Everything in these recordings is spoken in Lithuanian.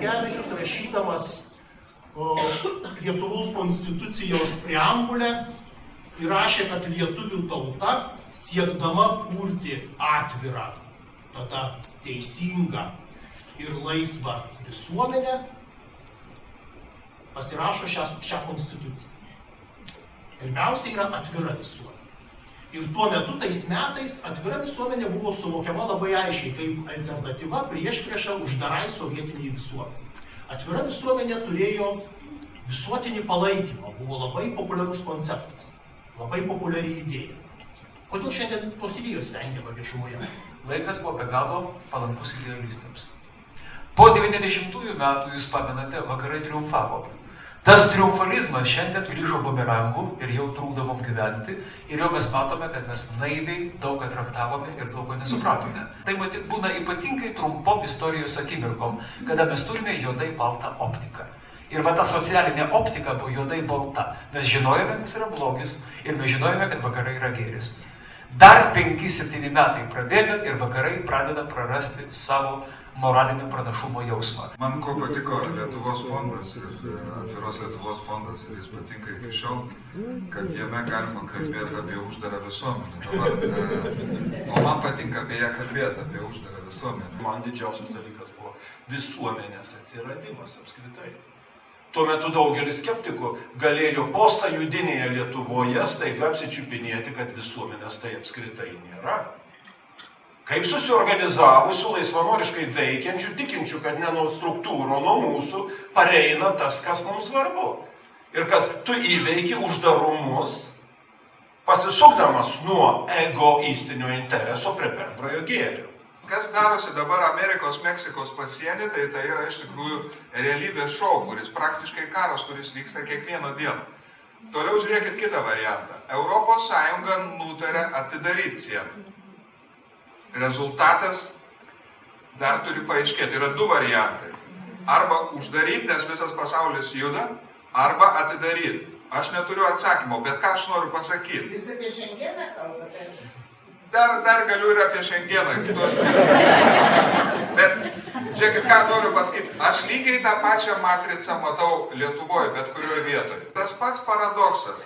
Rinkevičius, rašydamas Lietuvos konstitucijos preambulę, įrašė, kad lietuvių tauta, siekdama kurti atvirą, tada teisingą ir laisvą visuomenę, pasirašo šią konstituciją. Pirmiausia yra atvira visuomenė. Ir tuo metu tais metais atvira visuomenė buvo suvokiama labai aiškiai kaip alternatyva priešprieša uždarai sovietiniai visuomenė. Atvira visuomenė turėjo visuotinį palaikymą, buvo labai populiarus konceptas, labai populiari idėja. Kodėl šiandien tos idėjos vengiama viešumoje? Laikas buvo be galo palankus idealistams. Po 90-ųjų metų, jūs pamenate, vakarai triumfavo. Tas triumfalizmas šiandien grįžo bumerangų ir jau trukdo mum gyventi ir jau mes matome, kad mes naiviai daug ką traktavome ir daug ko nesupratome. Tai matyt būna ypatingai trumpom istorijos akimirkom, kada mes turime juodai baltą optiką. Ir va ta socialinė optika buvo juodai balta. Mes žinojome, kas yra blogis ir mes žinojome, kad vakarai yra gėris. Dar 5-7 metai prabėga ir vakarai pradeda prarasti savo moralinio pranašumo jausmą. Man ko patiko Lietuvos fondas ir atviros Lietuvos fondas, ir jis patinka iki šiol, kad jame galima kalbėti apie uždarą visuomenę. Dabar, o man patinka apie ją kalbėti, apie uždarą visuomenę. Man didžiausias dalykas buvo visuomenės atsiradimas apskritai. Tuo metu daugelis skeptikų galėjo posąjūdinėje Lietuvoje staiga apsičiupinėti, kad visuomenės tai apskritai nėra. Kaip susiorganizavusių, laisvanoriškai veikiančių, tikinčių, kad ne nuo struktūro, nuo mūsų pareina tas, kas mums svarbu. Ir kad tu įveiki uždarumus, pasisukdamas nuo egoistinio intereso prie bendrojo gėrio. Kas darosi dabar Amerikos, Meksikos pasienį, tai yra iš tikrųjų realybės šou, kuris praktiškai karas, kuris vyksta kiekvieną dieną. Toliau žiūrėkit kitą variantą. Europos Sąjunga nutarė atidaryti sieną. Rezultatas dar turi paaiškėti. Yra 2 variantai. Arba uždaryti, nes visas pasaulis juda, arba atidaryti. Aš neturiu atsakymo, bet ką aš noriu pasakyti. Jūs apie Šengeną kalbate? Dar galiu ir apie Šengeną. Bet žiūrėkit, ką noriu pasakyti. Aš lygiai tą pačią matricą matau Lietuvoje, bet kurioje vietoje. Tas pats paradoksas.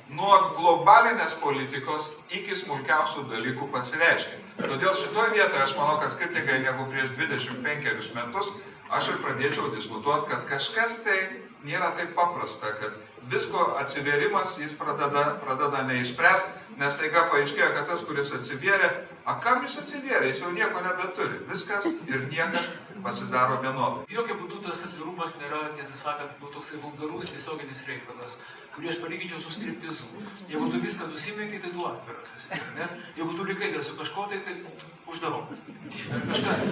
Nuo globalinės politikos iki smulkiausių dalykų pasireiškia. Todėl šitoje vietoje aš manau, kad skirtingai negu prieš 25 metus, aš ir pradėčiau diskutuoti, kad kažkas tai nėra taip paprasta, kad visko atsivėrimas jis pradeda neišspręs, nes taiga paaiškėjo, kad tas, kuris atsivėrė, kam jis atsivėrė, jis jau nieko nebeturi. Viskas ir niekas pasidaro vienodai. Jokiu būdu tas atvirumas nėra, tiesą sakant, toksai vulgarus tiesioginis reikalas, kurį aš palyginčiau su striptizu. Jeigu tu viską nusimeti, tai tu atviras esi, ne? Jeigu tu likai dar su kažko, tai uždaromas. Kažkas.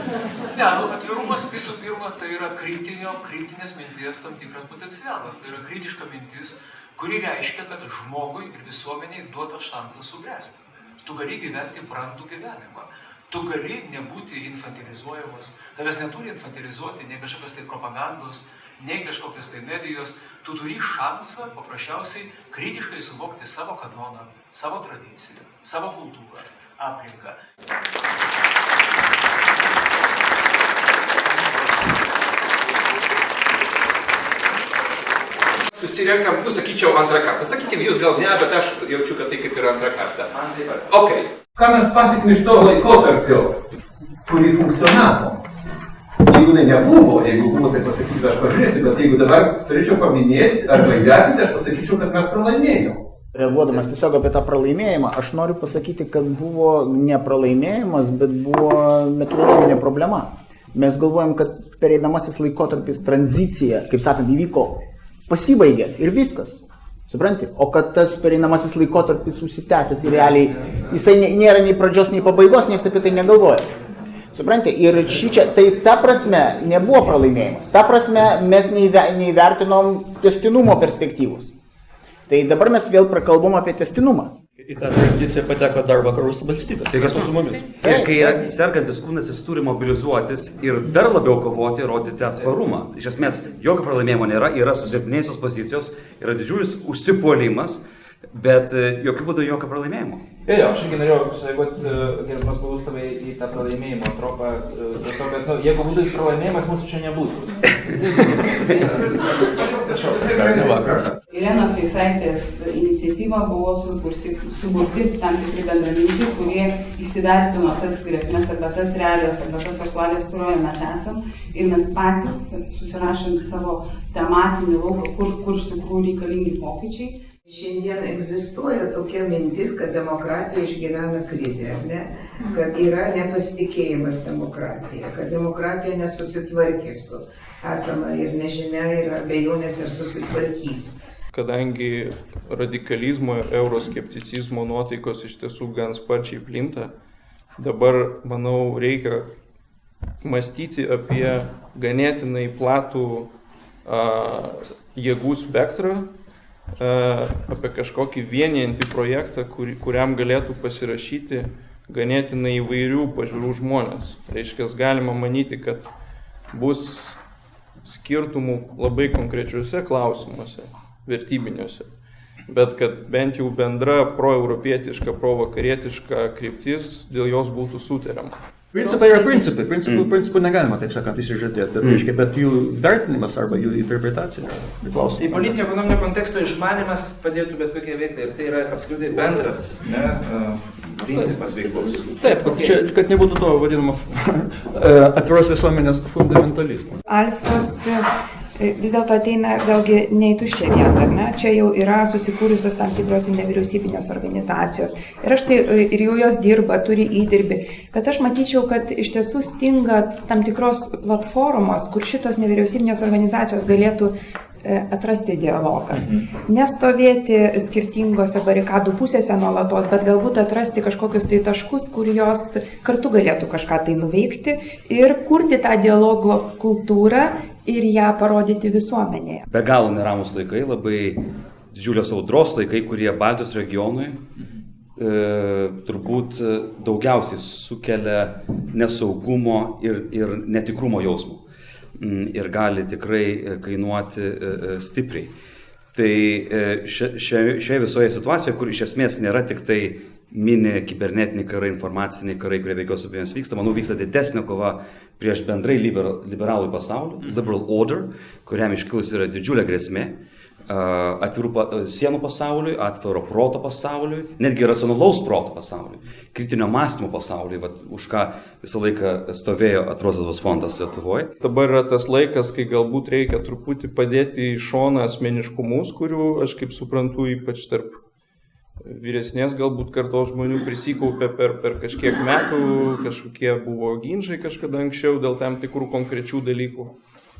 Ne, atvirumas visų pirma, tai yra kritinės minties tam tikras potencialas. Tai yra kritiška mintis, kuri reiškia, kad žmogui ir visuomeniai duoda šansą subręsti. Tu gali gyventi brandų gyvenimą. Tu gali nebūti infantilizuojamas. Tavęs neturi infantilizuoti nei kažkokios tai propagandos, nei kažkokios tai medijos. Tu turi šansą paprasčiausiai kritiškai suvokti savo kanoną, savo tradiciją, savo kultūrą, aplinką. Susirenkam, sakyčiau, antrą kartą. Sakykime, jūs gal ne, bet aš jaučiu, kad tai kaip yra antrą kartą. Ok. Ką mes pasiekėme iš to laikotarpio, kurį funkcionavo? Jeigu nebuvo, jeigu buvo, tai pasakysiu, aš pažiūrėsiu, bet jeigu dabar turėčiau paminėti arba įvertinti, aš pasakyčiau, kad mes pralaimėjom. Reaguodamas tiesiog apie tą pralaimėjimą, aš noriu pasakyti, kad buvo ne pralaimėjimas, bet buvo metodologinė problema. Mes galvojam, kad pereinamasis laikotarpis, tranzicija, kaip sakant, įvyko, pasibaigė ir viskas. Supranti? O kad tas pereinamasis laikotarpis užsitęsęs ir realiai, jisai nėra nei pradžios, nei pabaigos, niekas apie tai negalvoja. Supranti? Ir šičia, tai ta prasme nebuvo pralaimėjimas. Ta prasme mes neįvertinom tęstinumo perspektyvos. Tai dabar mes vėl prakalbom apie tęstinumą. Į tą tranziciją pateko dar vakarų valstybės. Tai kas su mumis? Ir kai yra sergantis kūnas, jis turi mobilizuotis ir dar labiau kovoti ir rodyti atsparumą. Iš esmės, jokio pralaimėjimo nėra, yra susilpnėjusios pozicijos, yra didžiulis užsipuolimas, bet jokių būdų jokio pralaimėjimo. Jo, aš irgi norėjau sureaguoti, gerbiamas Boguslavai, į tą pralaimėjimo tropą, dėl to, kad, jeigu būtų pralaimėjimas, mūsų čia nebūtų. Irenos Veisaitės iniciatyva buvo suburti tam tikri bendraminčiai, kurie įsivertino tas grėsmės arba tas realijos arba tas aktualijas, kurioje mes esam, ir mes patys susirašėm savo tematinį lauką, kur iš tikrųjų reikalingi pokyčiai. Šiandien egzistuoja tokia mintis, kad demokratija išgyvena krizę, ne? Kad yra nepasitikėjimas demokratija, kad demokratija nesusitvarkė su esama ir nežinia, ir abejonės, ir susitvarkys. Kadangi radikalizmo ir euroskepticizmo nuotaikos iš tiesų gan sparčiai plinta, dabar, manau, reikia mąstyti apie ganėtinai platų jėgų spektrą, apie kažkokį vienijantį projektą, kuriam galėtų pasirašyti ganėtinai įvairių pažiūrų žmonės. Reiškia, galima manyti, kad bus skirtumų labai konkrečiuose klausimuose, vertybiniuose, bet kad bent jau bendra proeuropietiška, provakarietiška kryptis dėl jos būtų sutariama. Principai yra principai. Principų negalima, taip sakant, išsižadėti, bet jų vertinimas arba jų interpretacija priklauso. Tai politinio ekonominio konteksto išmanimas padėtų bet kokiai veiklai ir tai yra apskritai bendras principas veiklos. Taip, čia, kad nebūtų to vadinamo atviros visuomenės fundamentalizmo. Alfas vis dėlto ateina vėlgi ne į tuščią vietą, ar ne? Čia jau yra susikūrusios tam tikros nevyriausybinės organizacijos. Ir ir jau jos dirba, turi įdirbį. Bet aš matyčiau, kad iš tiesų stinga tam tikros platformos, kur šitos nevyriausybinės organizacijos galėtų atrasti dialogą. Nestovėti skirtingose barikadų pusėse nuolatos, bet galbūt atrasti kažkokius tai taškus, kur jos kartu galėtų kažką tai nuveikti ir kurti tą dialogo kultūrą ir ją parodyti visuomenėje. Be galo neramus laikai, labai didžiulės audros laikai, kurie Baltijos regionui turbūt daugiausiai sukelia nesaugumo ir netikrumo jausmų. Ir gali tikrai kainuoti stipriai. Tai šioje visoje situacijoje, kur iš esmės nėra tik tai mini kibernetiniai karai, informaciniai karai, kurie veikios apie jas vyksta, manau, vyksta didesnė kova prieš bendrai liberalų pasaulį, liberal order, kuriam iškilus yra didžiulė grėsmė, atvirų sienų pasauliui, atviro proto pasauliui, netgi racionalaus proto pasauliui, kritinio mąstymo pasauliui, už ką visą laiką stovėjo Atviros fondas Lietuvoje. Dabar yra tas laikas, kai galbūt reikia truputį padėti į šoną asmeniškumus, kurių, aš kaip suprantu, ypač tarp vyresnės galbūt kartos žmonių prisikaupė per kažkiek metų, kažkokie buvo ginčai kažkada anksčiau dėl tam tikrų konkrečių dalykų.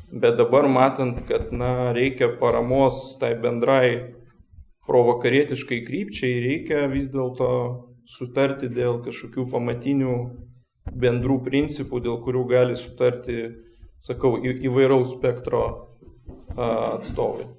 Bet dabar matant, kad reikia paramos tai bendrai provakarietiškai krypčiai, reikia vis dėlto sutarti dėl kažkokių pamatinių bendrų principų, dėl kurių gali sutarti, sakau, įvairaus spektro atstovai.